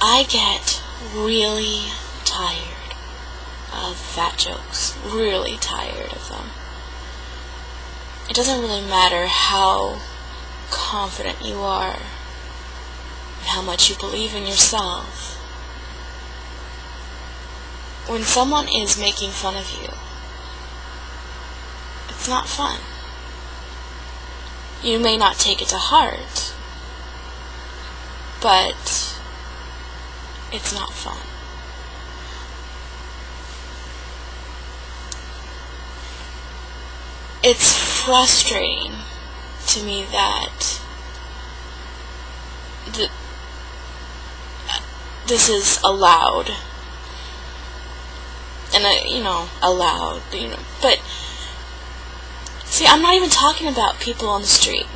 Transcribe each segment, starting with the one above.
I get really tired of fat jokes. Really tired of them. It doesn't really matter how confident you are and how much you believe in yourself. When someone is making fun of you, it's not fun. You may not take it to heart, but it's not fun. It's frustrating to me that this is allowed. And allowed, but see, I'm not even talking about people on the street.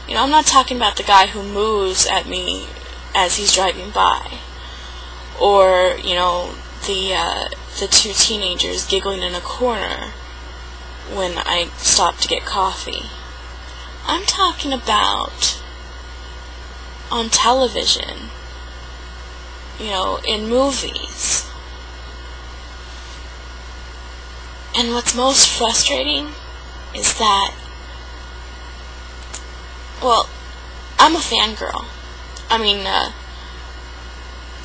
I'm not talking about the guy who moos at me as he's driving by, or the two teenagers giggling in a corner when I stop to get coffee. I'm talking about on television, in movies. And what's most frustrating is that, well, I'm a fangirl. I mean,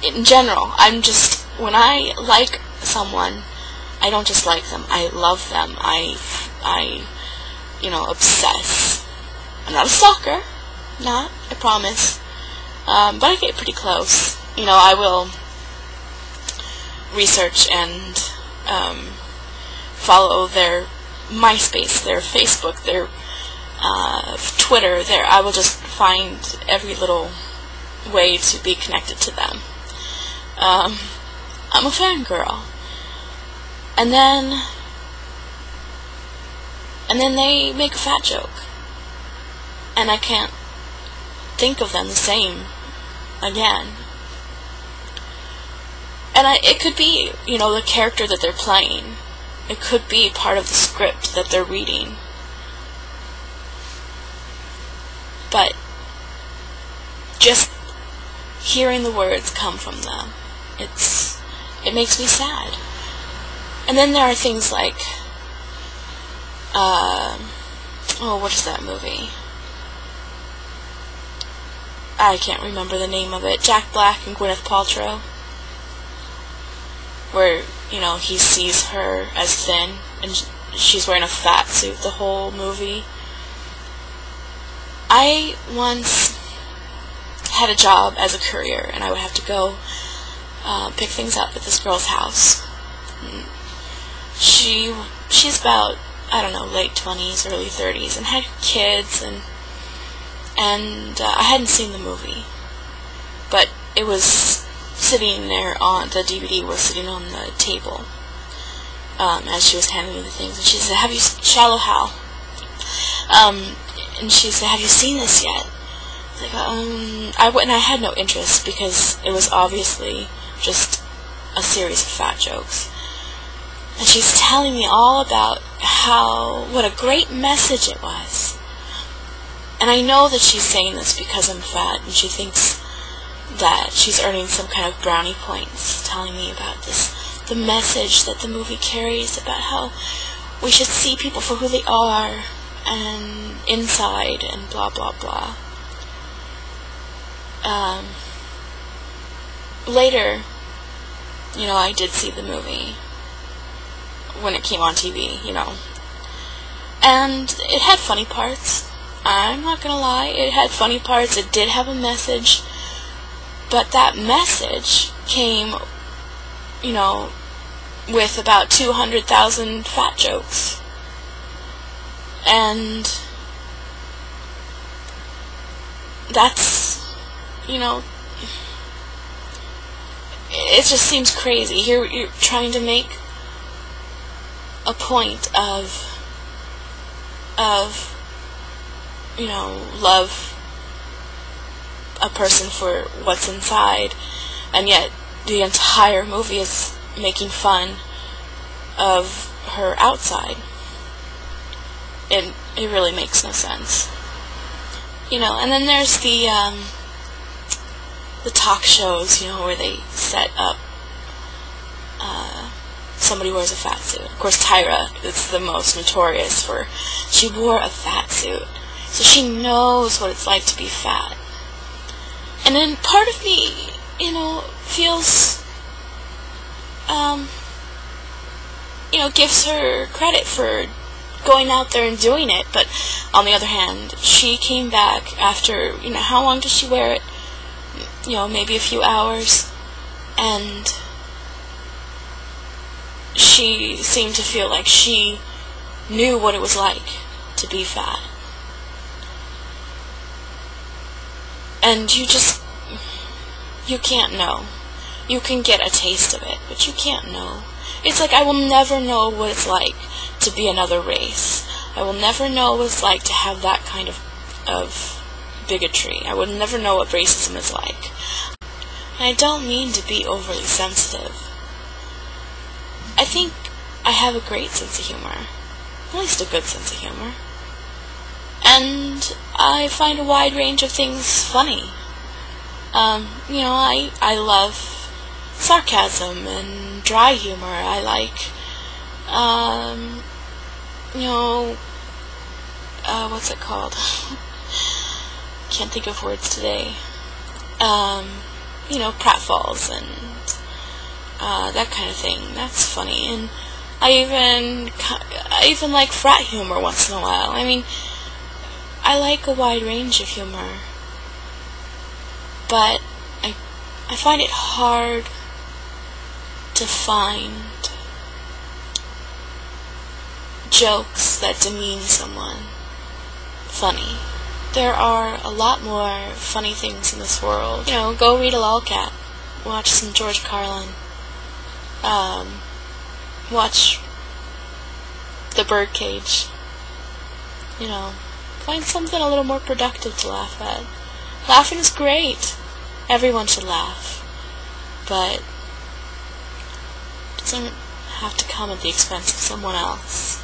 in general, when I like someone, I don't just like them, I love them. I obsess. I'm not a stalker, I promise. But I get pretty close. I will research and, follow their MySpace, their Facebook, their Twitter. I will just find every little way to be connected to them. I'm a fangirl. And then they make a fat joke. And I can't think of them the same again. And it could be, the character that they're playing. It could be part of the script that they're reading. But just hearing the words come from them, it makes me sad. And then there are things like, what is that movie? I can't remember the name of it. Jack Black and Gwyneth Paltrow. Where, he sees her as thin, and she's wearing a fat suit the whole movie. I once had a job as a courier, and I would have to go pick things up at this girl's house. She's about, late 20s, early 30s, and had kids, and I hadn't seen the movie, but it was sitting there on the DVD was sitting on the table as she was handing me the things, and she said, "Have you Shallow Hal?" And she said, "Have you seen this yet?" I had no interest because it was obviously just a series of fat jokes. And she's telling me all about what a great message it was. And I know that she's saying this because I'm fat, and she thinks that she's earning some kind of brownie points, telling me about the message that the movie carries about how we should see people for who they are, and inside, and blah, blah, blah. Later, I did see the movie when it came on TV, and it had funny parts. I'm not gonna lie, it had funny parts. It did have a message, but that message came, with about 200,000 fat jokes. And that's, it just seems crazy. Here you're trying to make a point of love a person for what's inside, and yet the entire movie is making fun of her outside. It really makes no sense. And then there's the talk shows, where they set up somebody wears a fat suit. Of course, Tyra is the most notorious for, she wore a fat suit. So she knows what it's like to be fat. And then part of me, feels, gives her credit for going out there and doing it. But on the other hand, she came back after, how long did she wear it? Maybe a few hours. And she seemed to feel like she knew what it was like to be fat. And you can't know. You can get a taste of it, but you can't know. It's like I will never know what it's like to be another race. I will never know what it's like to have that kind of bigotry. I will never know what racism is like. And I don't mean to be overly sensitive. I think I have a great sense of humor. At least a good sense of humor. And I find a wide range of things funny. I love sarcasm and dry humor. I like, what's it called? Can't think of words today. Pratfalls and that kind of thing. That's funny. And I even like frat humor once in a while. I mean, I like a wide range of humor, but I find it hard to find jokes that demean someone funny. There are a lot more funny things in this world. Go read a lolcat, watch some George Carlin, watch The Birdcage, find something a little more productive to laugh at. Laughing is great. Everyone should laugh. But it doesn't have to come at the expense of someone else.